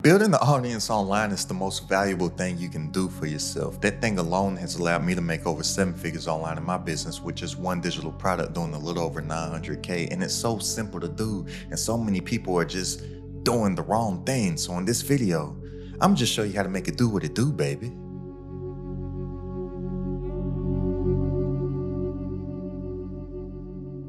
Building the audience online is the most valuable thing you can do for yourself. That thing alone has allowed me to make over 7 figures online in my business with just one digital product doing a little over 900K. And it's so simple to do. And so many people are just doing the wrong thing. So in this video, I'm just show you how to make it do what it do, baby.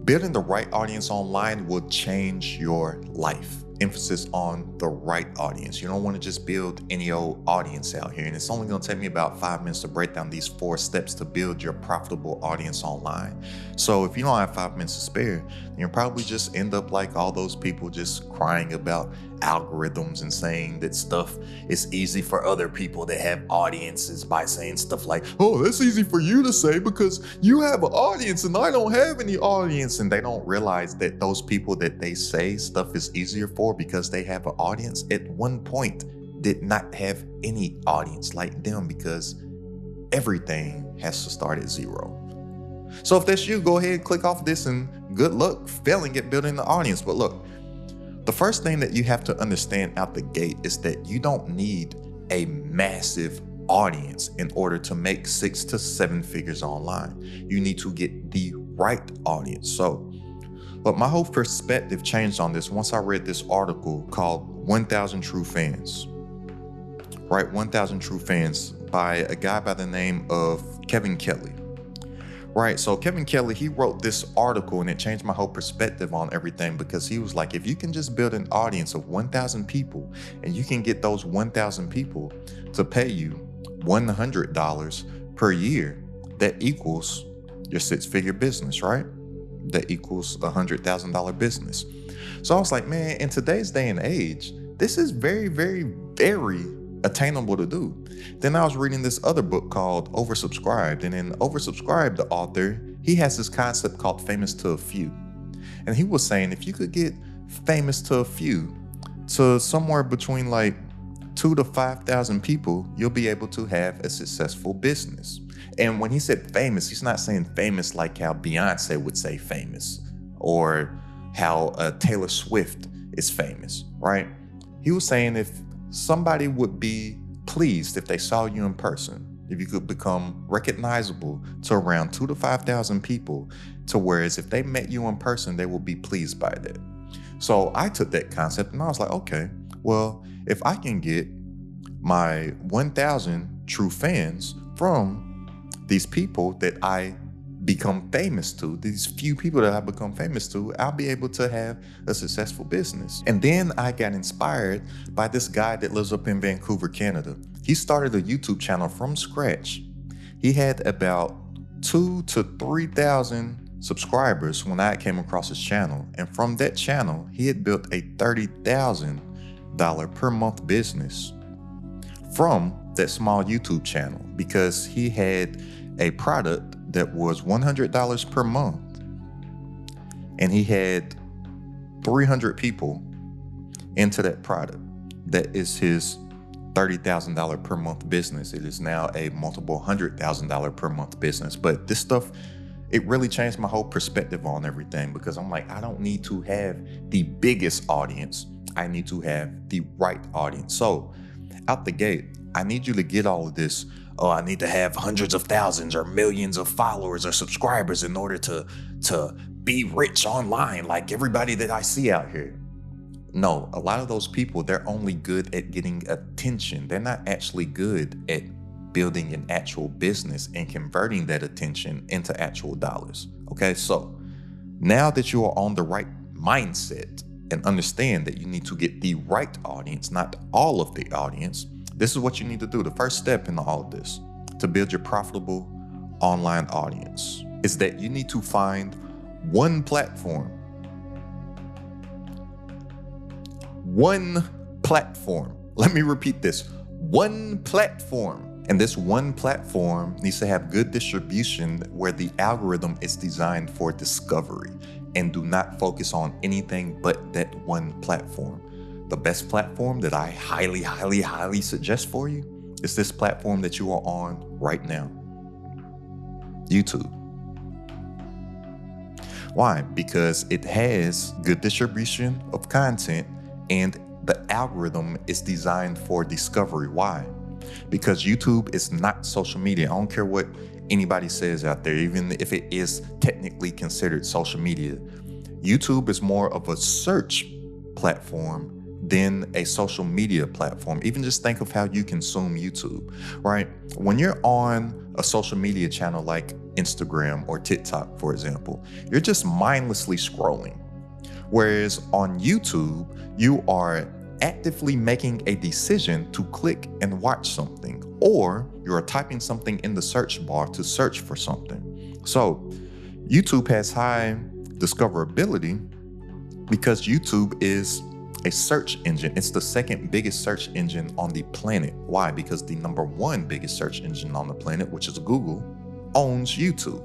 Building the right audience online will change your life. Emphasis on the right audience. You don't want to just build any old audience out here. And it's only going to take me about 5 minutes to break down these 4 steps to build your profitable audience online. So if you don't have 5 minutes to spare, then you'll probably just end up like all those people just crying about algorithms and saying that stuff is easy for other people that have audiences by saying stuff like, oh, that's easy for you to say because you have an audience and I don't have any audience. And they don't realize that those people that they say stuff is easier for because they have an audience at one point did not have any audience like them, because everything has to start at 0. So if that's you, go ahead, click off this and good luck failing at building the audience. But look, the first thing that you have to understand out the gate is that you don't need a massive audience in order to make 6 to 7 figures online. You need to get the right audience. But my whole perspective changed on this once I read this article called 1,000 True Fans. Right, 1,000 True Fans by a guy by the name of Kevin Kelly. Right, so Kevin Kelly, he wrote this article and it changed my whole perspective on everything, because he was like, if you can just build an audience of 1,000 people and you can get those 1,000 people to pay you $100 per year, that equals your 6-figure business, right? That equals a $100,000 business. So I was like, man, in today's day and age, this is very, very, very attainable to do. Then I was reading this other book called Oversubscribed, and in Oversubscribed, the author, he has this concept called famous to a few. And he was saying if you could get famous to a few, to somewhere between like 2,000 to 5,000 people, you'll be able to have a successful business. And when he said famous, he's not saying famous like how Beyonce would say famous, or how Taylor Swift is famous, right? He was saying if somebody would be pleased if they saw you in person, if you could become recognizable to around 2,000 to 5,000 people, to whereas if they met you in person, they will be pleased by that. So I took that concept and I was like, okay, well, if I can get my 1,000 true fans from these people that I become famous to, these few people that I become famous to, I'll be able to have a successful business. And then I got inspired by this guy that lives up in Vancouver, Canada. He started a YouTube channel from scratch. He had about 2,000 to 3,000 subscribers when I came across his channel. And from that channel, he had built a $30,000 per month business from that small YouTube channel, because he had a product that was $100 per month, and he had 300 people into that product. That is his $30,000 per month business. It is now a multiple $100,000 per month business. But this stuff, it really changed my whole perspective on everything, because I'm like, I don't need to have the biggest audience. I need to have the right audience. So out the gate, I need you to get all of this. Oh, I need to have hundreds of thousands or millions of followers or subscribers in order to be rich online like everybody that I see out here. No, a lot of those people, they're only good at getting attention. They're not actually good at building an actual business and converting that attention into actual dollars. Okay, so now that you are on the right mindset and understand that you need to get the right audience, not all of the audience, this is what you need to do. The first step in all of this to build your profitable online audience is that you need to find one platform. One platform. Let me repeat this. One platform. And this one platform needs to have good distribution, where the algorithm is designed for discovery, and do not focus on anything but that one platform. The best platform that I highly, highly, highly suggest for you is this platform that you are on right now, YouTube. Why? Because it has good distribution of content and the algorithm is designed for discovery. Why? Because YouTube is not social media. I don't care what anybody says out there, even if it is technically considered social media. YouTube is more of a search platform than a social media platform. Even just think of how you consume YouTube, right? When you're on a social media channel like Instagram or TikTok, for example, you're just mindlessly scrolling. Whereas on YouTube, you are actively making a decision to click and watch something, or you're typing something in the search bar to search for something. So YouTube has high discoverability because YouTube is a search engine. It's the second biggest search engine on the planet. Why? Because the number one biggest search engine on the planet, which is Google, owns YouTube.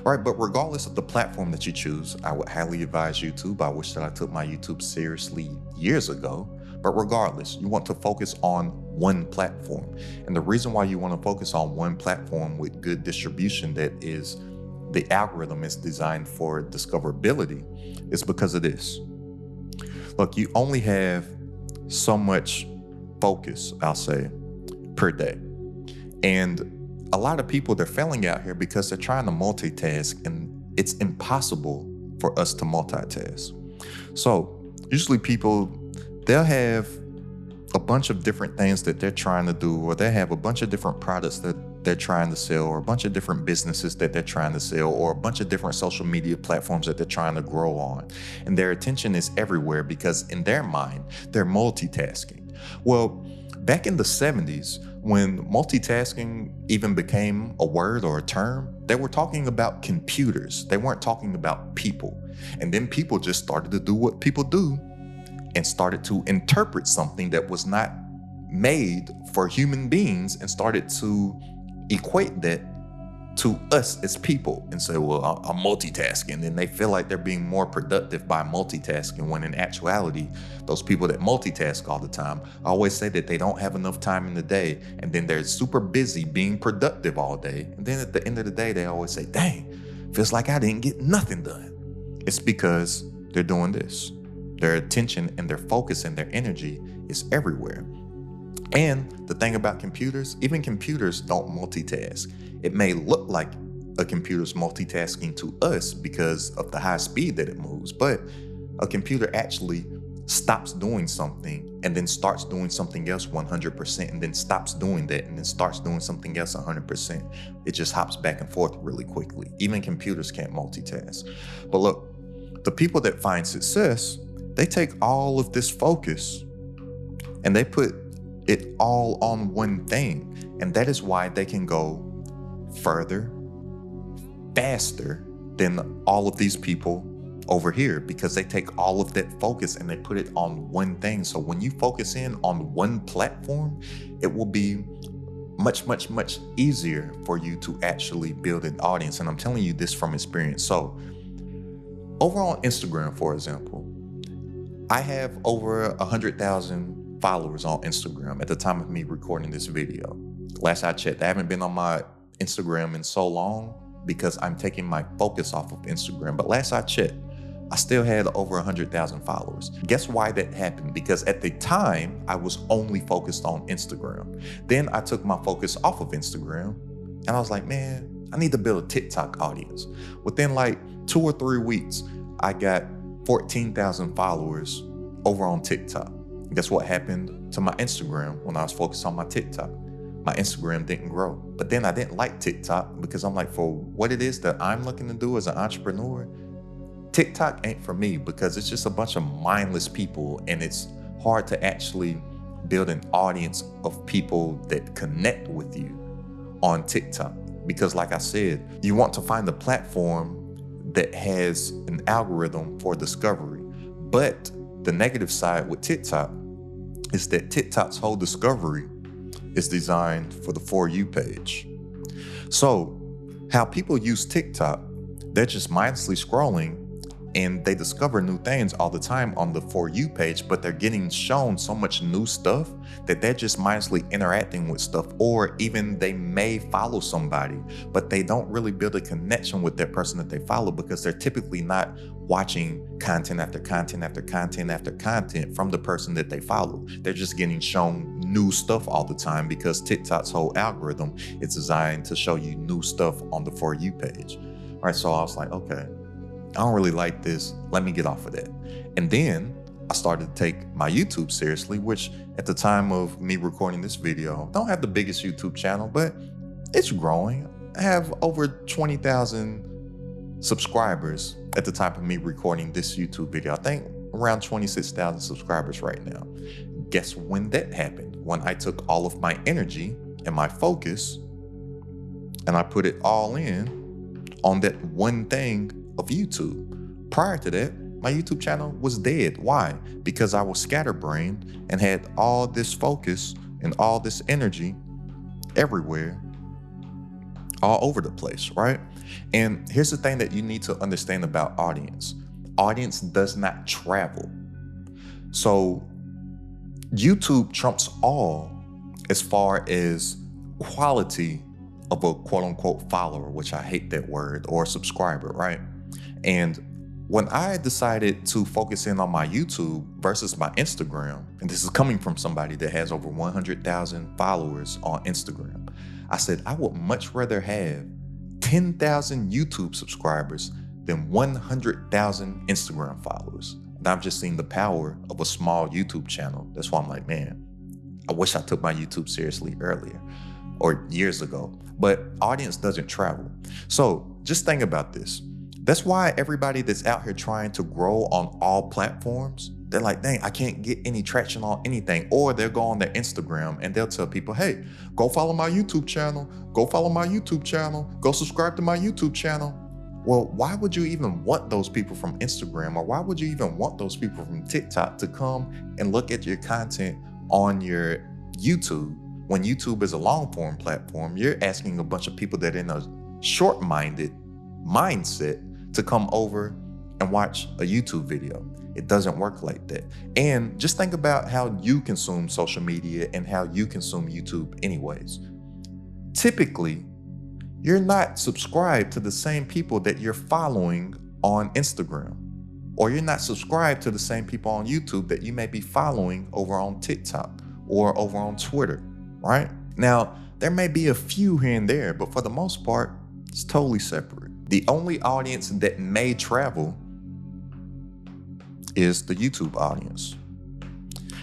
Right, but regardless of the platform that you choose, I would highly advise YouTube. I wish that I took my YouTube seriously years ago. But regardless, you want to focus on one platform. And the reason why you want to focus on one platform with good distribution, that is, the algorithm is designed for discoverability, is because of this. Look, you only have so much focus, I'll say, per day. And a lot of people, they're failing out here because they're trying to multitask, and it's impossible for us to multitask. So usually people, they'll have a bunch of different things that they're trying to do, or they have a bunch of different products that they're trying to sell, or a bunch of different businesses that they're trying to sell, or a bunch of different social media platforms that they're trying to grow on. And their attention is everywhere because in their mind, they're multitasking. Well, back in the 70s, when multitasking even became a word or a term, they were talking about computers. They weren't talking about people. And then people just started to do what people do and started to interpret something that was not made for human beings and started to equate that to us as people and say, well, I'm multitasking. And they feel like they're being more productive by multitasking, when in actuality, those people that multitask all the time always say that they don't have enough time in the day, and then they're super busy being productive all day. And then at the end of the day, they always say, dang, feels like I didn't get nothing done. It's because they're doing this. Their attention and their focus and their energy is everywhere. And the thing about computers, even computers don't multitask. It may look like a computer's multitasking to us because of the high speed that it moves, but a computer actually stops doing something and then starts doing something else 100%, and then stops doing that and then starts doing something else 100%. It just hops back and forth really quickly. Even computers can't multitask. But look, the people that find success, they take all of this focus and they put it all on one thing. And that is why they can go further, faster than all of these people over here, because they take all of that focus and they put it on one thing. So when you focus in on one platform, it will be much, much, much easier for you to actually build an audience. And I'm telling you this from experience. So over on Instagram, for example, I have over 100,000 followers on Instagram at the time of me recording this video. Last I checked, I haven't been on my Instagram in so long because I'm taking my focus off of Instagram. But last I checked, I still had over 100,000 followers. Guess why that happened? Because at the time, I was only focused on Instagram. Then I took my focus off of Instagram and I was like, man, I need to build a TikTok audience. Within like 2 or 3 weeks, I got 14,000 followers over on TikTok. Guess what happened to my Instagram when I was focused on my TikTok? My Instagram didn't grow. But then I didn't like TikTok because I'm like, for what it is that I'm looking to do as an entrepreneur, TikTok ain't for me, because it's just a bunch of mindless people and it's hard to actually build an audience of people that connect with you on TikTok. Because like I said, you want to find a platform that has an algorithm for discovery. But the negative side with TikTok is that TikTok's whole discovery is designed for the For You page. So how people use TikTok, they're just mindlessly scrolling and they discover new things all the time on the For You page, but they're getting shown so much new stuff that they're just mindlessly interacting with stuff, or even they may follow somebody, but they don't really build a connection with that person that they follow because they're typically not watching content after content after content after content from the person that they follow. They're just getting shown new stuff all the time because TikTok's whole algorithm is designed to show you new stuff on the For You page. All right, so I was like, okay, I don't really like this. Let me get off of that. And then I started to take my YouTube seriously, which at the time of me recording this video, I don't have the biggest YouTube channel, but it's growing. I have over 20,000 subscribers at the time of me recording this YouTube video. I think around 26,000 subscribers right now. Guess when that happened? When I took all of my energy and my focus and I put it all in on that one thing of YouTube. Prior to that, my YouTube channel was dead. Why? Because I was scatterbrained and had all this focus and all this energy everywhere, all over the place, right? And here's the thing that you need to understand about audience. Audience does not travel. So YouTube trumps all as far as quality of a quote unquote follower, which I hate that word, or subscriber, right? And when I decided to focus in on my YouTube versus my Instagram, and this is coming from somebody that has over 100,000 followers on Instagram, I said I would much rather have 10,000 YouTube subscribers than 100,000 Instagram followers. And I've just seen the power of a small YouTube channel. That's why I'm like, man, I wish I took my YouTube seriously earlier or years ago. But audience doesn't travel. So just think about this. That's why everybody that's out here trying to grow on all platforms, they're like, dang, I can't get any traction on anything. Or they'll go on their Instagram and they'll tell people, hey, go follow my YouTube channel, go follow my YouTube channel, go subscribe to my YouTube channel. Well, why would you even want those people from Instagram, or why would you even want those people from TikTok to come and look at your content on your YouTube? When YouTube is a long form platform, you're asking a bunch of people that are in a short-minded mindset to come over and watch a YouTube video. It doesn't work like that. And just think about how you consume social media and how you consume YouTube anyways. Typically, you're not subscribed to the same people that you're following on Instagram, or you're not subscribed to the same people on YouTube that you may be following over on TikTok or over on Twitter, right? Now, there may be a few here and there, but for the most part, it's totally separate. The only audience that may travel is the YouTube audience.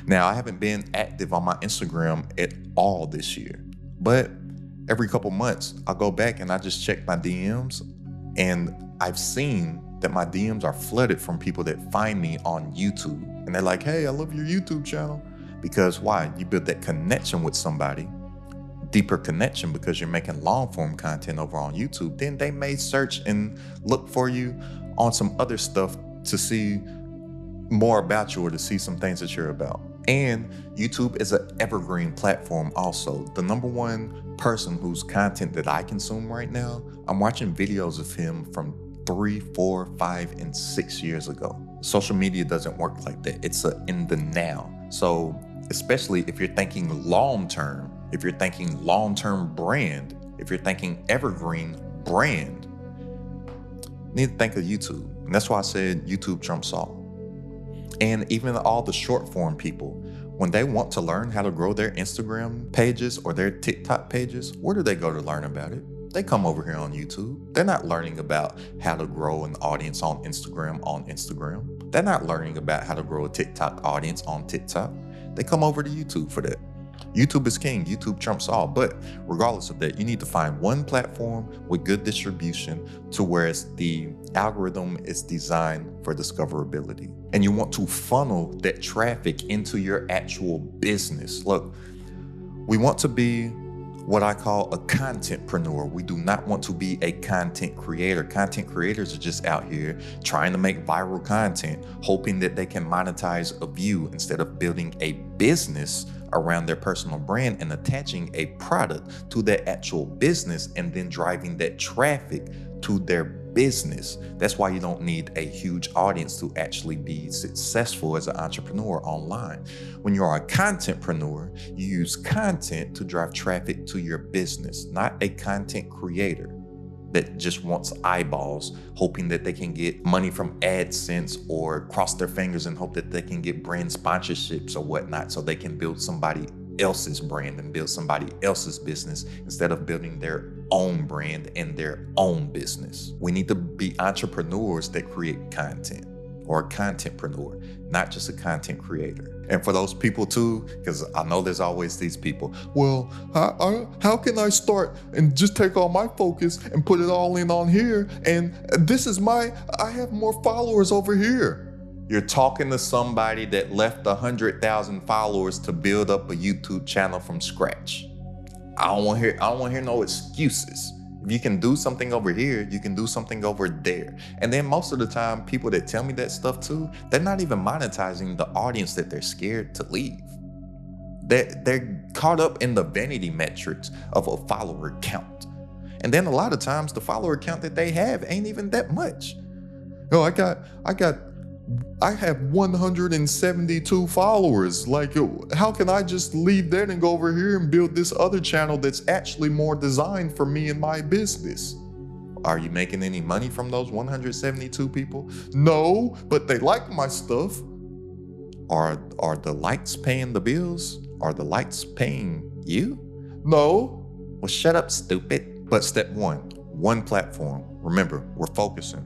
Now, I haven't been active on my Instagram at all this year, but every couple months, I go back and I just check my DMs, and I've seen that my DMs are flooded from people that find me on YouTube. And they're like, hey, I love your YouTube channel. Because why? You build that connection with somebody, deeper connection, because you're making long form content over on YouTube. Then they may search and look for you on some other stuff to see more about you or to see some things that you're about. And YouTube is an evergreen platform also. The number one person whose content that I consume right now, I'm watching videos of him from 3, 4, 5, and 6 years ago. Social media doesn't work like that. It's in the now. So especially if you're thinking long-term, if you're thinking long-term brand, if you're thinking evergreen brand, you need to think of YouTube. And that's why I said YouTube trumps all. And even all the short form people, when they want to learn how to grow their Instagram pages or their TikTok pages, where do they go to learn about it? They come over here on YouTube. They're not learning about how to grow an audience on Instagram. They're not learning about how to grow a TikTok audience on TikTok. They come over to YouTube for that. YouTube is king. YouTube trumps all. But regardless of that, you need to find one platform with good distribution to where the algorithm is designed for discoverability. And you want to funnel that traffic into your actual business. Look, we want to be what I call a contentpreneur. We do not want to be a content creator. Content creators are just out here trying to make viral content, hoping that they can monetize a view instead of building a business around their personal brand and attaching a product to their actual business and then driving that traffic to their business. That's why you don't need a huge audience to actually be successful as an entrepreneur online. When you're a contentpreneur, you use content to drive traffic to your business, not a content creator that just wants eyeballs, hoping that they can get money from AdSense or cross their fingers and hope that they can get brand sponsorships or whatnot so they can build somebody else's brand and build somebody else's business instead of building their own brand and their own business. We need to be entrepreneurs that create content, or a contentpreneur, not just a content creator. And for those people too, because I know there's always these people, well, how can I start and just take all my focus and put it all in on here? And I have more followers over here. You're talking to somebody that left 100,000 followers to build up a YouTube channel from scratch. I don't want to hear no excuses. If you can do something over here, you can do something over there. And then most of the time, people that tell me that stuff too, they're not even monetizing the audience that they're scared to leave. They're caught up in the vanity metrics of a follower count. And then a lot of times the follower count that they have ain't even that much. Oh, I have 172 followers. Like, how can I just leave that and go over here and build this other channel that's actually more designed for me and my business? Are you making any money from those 172 people? No, but they like my stuff. Are the likes paying the bills? Are the likes paying you? No. Well, shut up, stupid. But step one platform. Remember, we're focusing.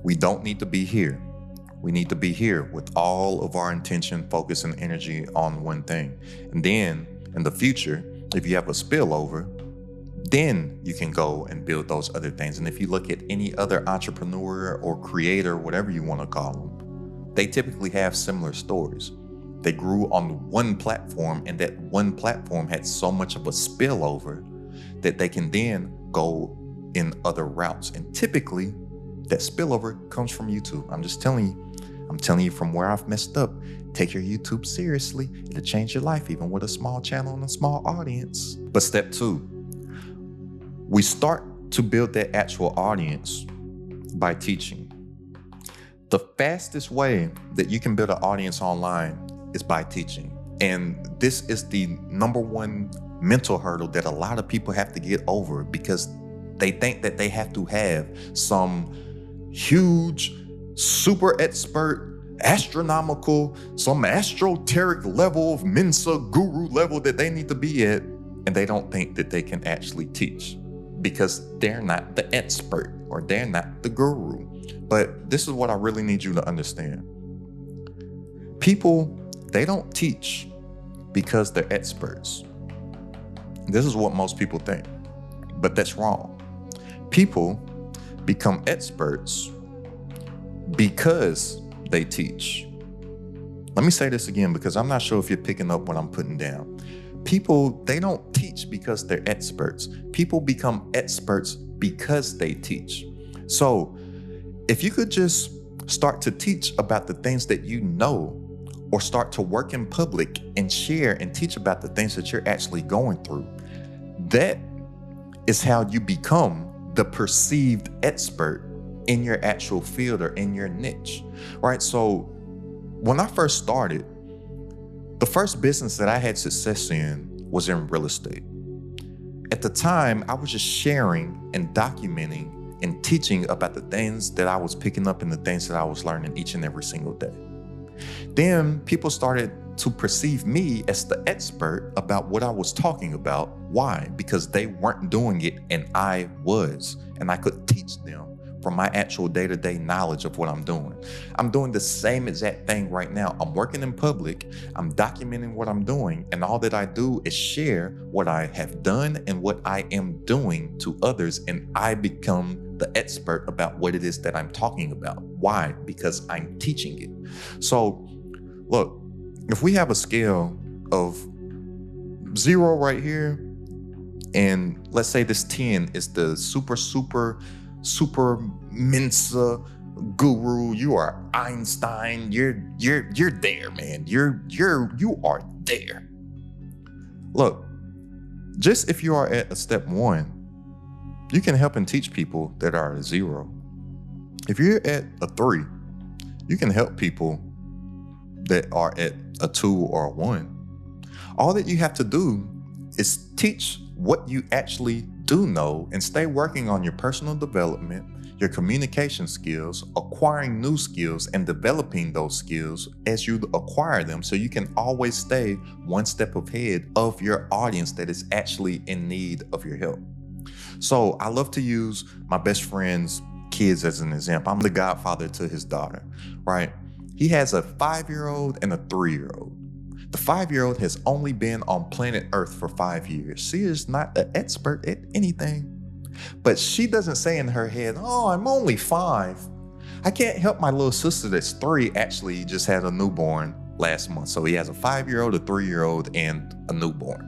We don't need to be here. We need to be here with all of our intention, focus, and energy on one thing. And then in the future, if you have a spillover, then you can go and build those other things. And if you look at any other entrepreneur or creator, whatever you want to call them, they typically have similar stories. They grew on one platform, and that one platform had so much of a spillover that they can then go in other routes. And typically, that spillover comes from YouTube. I'm telling you from where I've messed up. Take your YouTube seriously. It'll change your life, even with a small channel and a small audience. But step 2, we start to build that actual audience by teaching. The fastest way that you can build an audience online is by teaching. And this is the number one mental hurdle that a lot of people have to get over, because they think that they have to have some huge, super expert, astronomical, some esoteric level of Mensa guru level that they need to be at, and they don't think that they can actually teach because they're not the expert or they're not the guru. But this is what I really need you to understand. People, they don't teach because they're experts. This is what most people think, but that's wrong. People become experts because they teach. Let me say this again, because I'm not sure if you're picking up what I'm putting down. People, they don't teach because they're experts. People become experts because they teach. So if you could just start to teach about the things that you know, or start to work in public and share and teach about the things that you're actually going through, that is how you become the perceived expert in your actual field or in your niche, right? So when I first started, the first business that I had success in was in real estate. At the time, I was just sharing and documenting and teaching about the things that I was picking up and the things that I was learning each and every single day. Then people started to perceive me as the expert about what I was talking about. Why? Because they weren't doing it and I was, and I could teach them from my actual day-to-day knowledge of what I'm doing. I'm doing the same exact thing right now. I'm working in public, I'm documenting what I'm doing, and all that I do is share what I have done and what I am doing to others, and I become the expert about what it is that I'm talking about. Why? Because I'm teaching it. So look, if we have a scale of 0 right here, and let's say this 10 is the super Mensa guru, you are Einstein, you're there, man. You are there. Look, just if you are at a step 1, You can help and teach people that are at a 0. If you're at a 3, you can help people that are at a 2 or a 1. All that you have to do is teach what you actually do know and stay working on your personal development, your communication skills, acquiring new skills, and developing those skills as you acquire them so you can always stay one step ahead of your audience that is actually in need of your help. So I love to use my best friend's kids as an example. I'm the godfather to his daughter, right? He has a 5-year-old and a 3-year-old. The 5-year-old has only been on planet Earth for 5 years. She is not an expert at anything. But she doesn't say in her head, oh, I'm only 5. I can't help my little sister that's 3 actually just had a newborn last month. So he has a 5-year-old, a 3-year-old, and a newborn.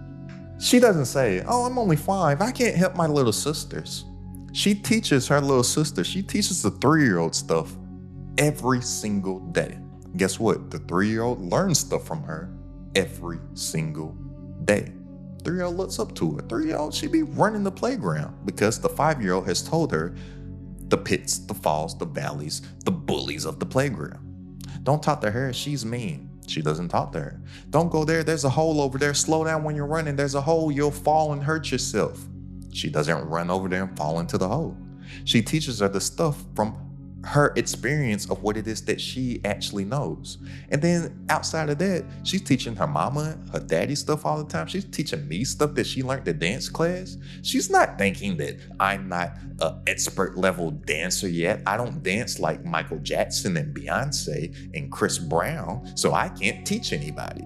She doesn't say, oh, I'm only 5. I can't help my little sisters. She teaches her little sister. She teaches the 3-year-old stuff every single day. Guess what? The 3-year-old learns stuff from her every single day. 3-year-old looks up to her. 3-year-old, she be running the playground because the 5-year-old has told her the pits, the falls, the valleys, the bullies of the playground. Don't talk to her, she's mean. She doesn't talk to her. Don't go there, there's a hole over there. Slow down when you're running, there's a hole, you'll fall and hurt yourself. She doesn't run over there and fall into the hole. She teaches her the stuff from her experience of what it is that she actually knows. And then outside of that, she's teaching her mama, her daddy stuff all the time. She's teaching me stuff that she learned at dance class. She's not thinking that I'm not an expert level dancer yet. I don't dance like Michael Jackson and Beyonce and Chris Brown, so I can't teach anybody.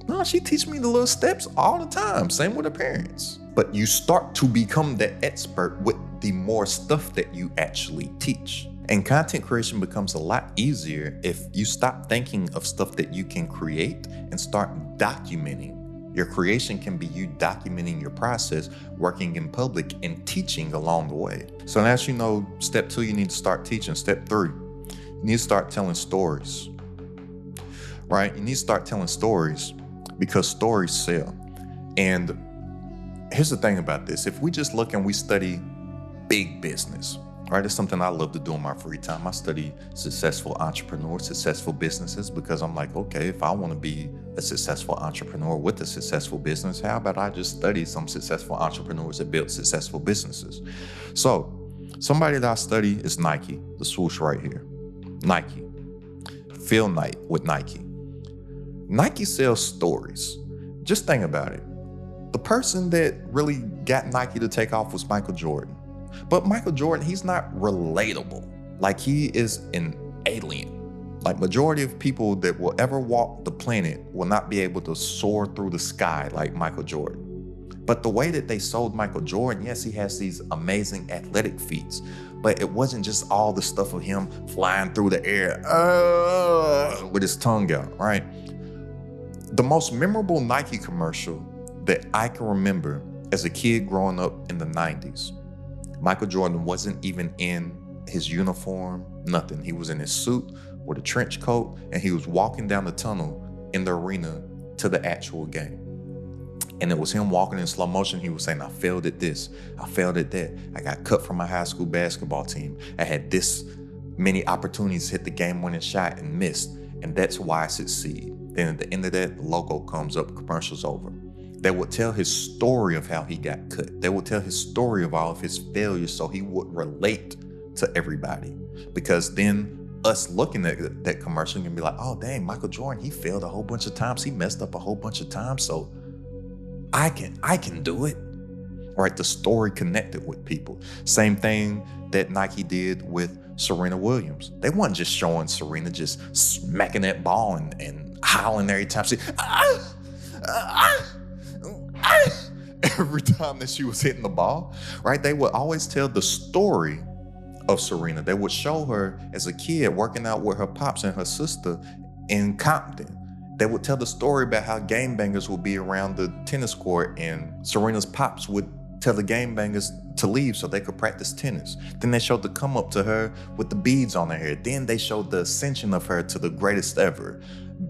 No, she teaches me the little steps all the time. Same with her parents. But you start to become that expert with the more stuff that you actually teach. And content creation becomes a lot easier if you stop thinking of stuff that you can create and start documenting. Your creation can be you documenting your process, working in public, and teaching along the way. So as you know, step 2, you need to start teaching. Step 3, you need to start telling stories, right? You need to start telling stories because stories sell. And here's the thing about this. If we just look and we study big business, right? It's something I love to do in my free time. I study successful entrepreneurs, successful businesses, because I'm like, okay, if I want to be a successful entrepreneur with a successful business, how about I just study some successful entrepreneurs that built successful businesses? So somebody that I study is Nike, the swoosh right here. Nike. Phil Knight with Nike. Nike sells stories. Just think about it. The person that really got Nike to take off was Michael Jordan. But Michael Jordan, he's not relatable. Like, he is an alien. Like, majority of people that will ever walk the planet will not be able to soar through the sky like Michael Jordan. But the way that they sold Michael Jordan, yes, he has these amazing athletic feats, but it wasn't just all the stuff of him flying through the air with his tongue out, right? The most memorable Nike commercial that I can remember as a kid growing up in the 90s, Michael Jordan wasn't even in his uniform, nothing. He was in his suit with a trench coat, and he was walking down the tunnel in the arena to the actual game. And it was him walking in slow motion. He was saying, I failed at this, I failed at that. I got cut from my high school basketball team. I had this many opportunities to hit the game-winning shot and missed, and that's why I succeed. Then at the end of that, the logo comes up, commercial's over. They would tell his story of how he got cut. They would tell his story of all of his failures so he would relate to everybody. Because then us looking at that commercial can be like, oh dang, Michael Jordan, he failed a whole bunch of times. He messed up a whole bunch of times. So I can do it. Right? The story connected with people. Same thing that Nike did with Serena Williams. They weren't just showing Serena just smacking that ball and howling every time she, every time that she was hitting the ball, right? They would always tell the story of Serena. They would show her as a kid working out with her pops and her sister in Compton. They would tell the story about how game bangers would be around the tennis court and Serena's pops would tell the game bangers to leave so they could practice tennis. Then they showed the come up to her with the beads on her hair. Then they showed the ascension of her to the greatest ever,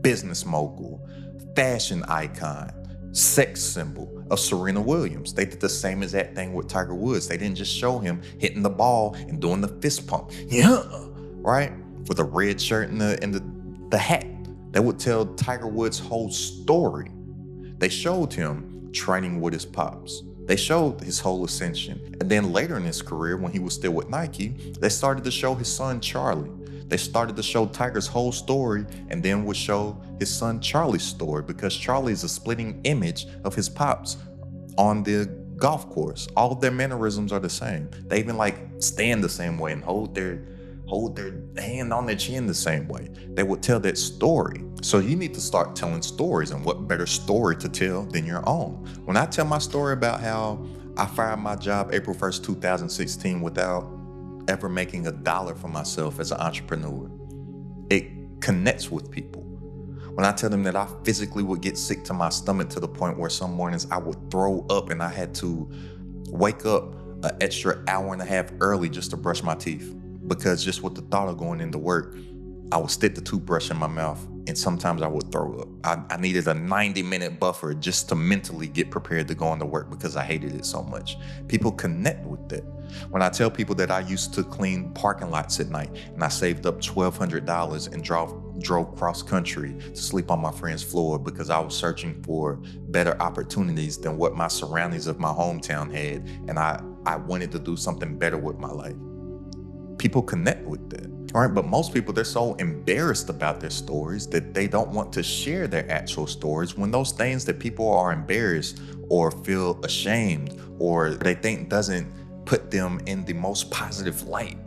business mogul, fashion icon, sex symbol of Serena Williams. They did the same exact thing with Tiger Woods. They didn't just show him hitting the ball and doing the fist pump. Yeah, right? With a red shirt and the hat. That would tell Tiger Woods' whole story. They showed him training with his pops. They showed his whole ascension. And then later in his career, when he was still with Nike, they started to show his son Charlie. They started to show Tiger's whole story and then would show his son Charlie's story, because Charlie is a splitting image of his pops on the golf course. All of their mannerisms are the same. They even like stand the same way and hold their hand on their chin the same way. They would tell that story. So you need to start telling stories, and what better story to tell than your own? When I tell my story about how I fired my job April 1st, 2016 without ever making $1 for myself as an entrepreneur, it connects with people. When I tell them that I physically would get sick to my stomach to the point where some mornings I would throw up and I had to wake up an extra hour and a half early just to brush my teeth, because just with the thought of going into work, I would stick the toothbrush in my mouth and sometimes I would throw up. I needed a 90-minute buffer just to mentally get prepared to go into work because I hated it so much. People connect with that. When I tell people that I used to clean parking lots at night and I saved up $1,200 and drove cross country to sleep on my friend's floor because I was searching for better opportunities than what my surroundings of my hometown had, and I wanted to do something better with my life. People connect with that. All right, but most people, they're so embarrassed about their stories that they don't want to share their actual stories, when those things that people are embarrassed or feel ashamed or they think doesn't put them in the most positive light,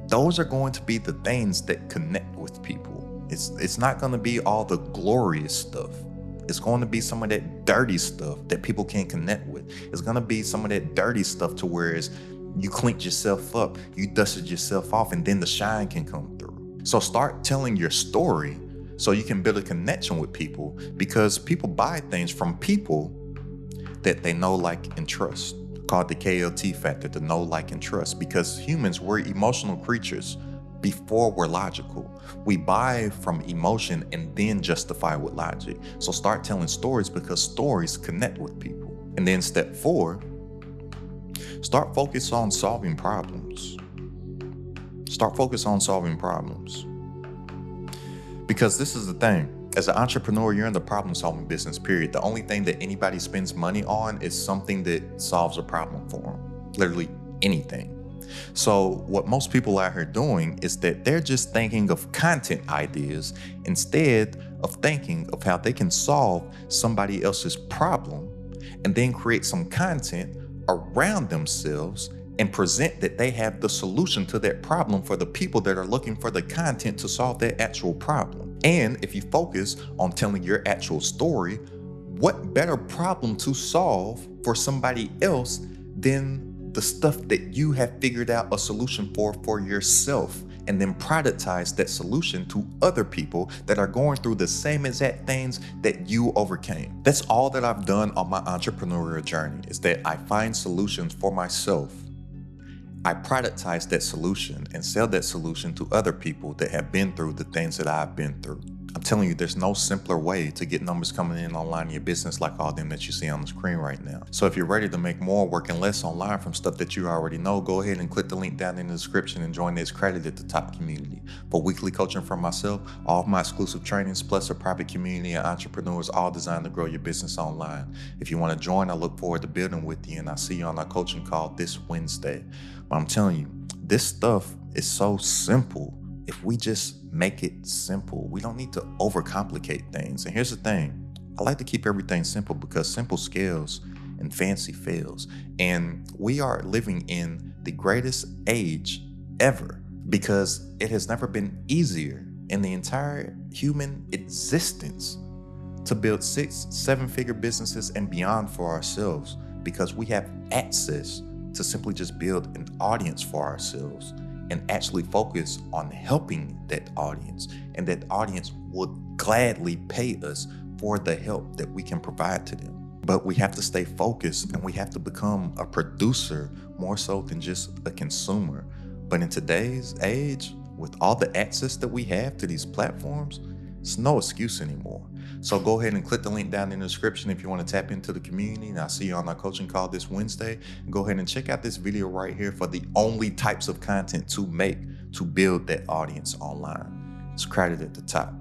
those are going to be the things that connect with people. It's not going to be all the glorious stuff. It's going to be some of that dirty stuff that people can't connect with. It's going to be some of that dirty stuff to where you cleaned yourself up, you dusted yourself off, and then the shine can come through. So start telling your story so you can build a connection with people, because people buy things from people that they know, like, and trust. Called the KLT factor, the know, like, and trust, because humans, we're emotional creatures before we're logical. We buy from emotion and then justify with logic. So start telling stories, because stories connect with people. And then step 4, start focus on solving problems. Start focus on solving problems. Because this is the thing. As an entrepreneur, you're in the problem-solving business, period. The only thing that anybody spends money on is something that solves a problem for them. Literally anything. So what most people out here doing is that they're just thinking of content ideas instead of thinking of how they can solve somebody else's problem, and then create some content around themselves and present that they have the solution to that problem for the people that are looking for the content to solve their actual problem. And if you focus on telling your actual story, what better problem to solve for somebody else than the stuff that you have figured out a solution for yourself, and then productize that solution to other people that are going through the same exact things that you overcame. That's all that I've done on my entrepreneurial journey, is that I find solutions for myself. I productize that solution and sell that solution to other people that have been through the things that I've been through. I'm telling you, there's no simpler way to get numbers coming in online in your business like all them that you see on the screen right now. So if you're ready to make more working less online from stuff that you already know, go ahead and click the link down in the description and join the Accredited to Top community. For weekly coaching from myself, all of my exclusive trainings, plus a private community of entrepreneurs, all designed to grow your business online. If you want to join, I look forward to building with you, and I'll see you on our coaching call this Wednesday. But I'm telling you, this stuff is so simple. If we just make it simple, we don't need to overcomplicate things. And here's the thing, I like to keep everything simple, because simple scales and fancy fails. And we are living in the greatest age ever, because it has never been easier in the entire human existence to build 6-7-figure businesses and beyond for ourselves, because we have access to simply just build an audience for ourselves and actually focus on helping that audience. And that audience would gladly pay us for the help that we can provide to them. But we have to stay focused, and we have to become a producer more so than just a consumer. But in today's age, with all the access that we have to these platforms, It's no excuse anymore. So go ahead and click the link down in the description if you want to tap into the community. And I'll see you on our coaching call this Wednesday. Go ahead and check out this video right here for the only types of content to make to build that audience online. It's credited at the top.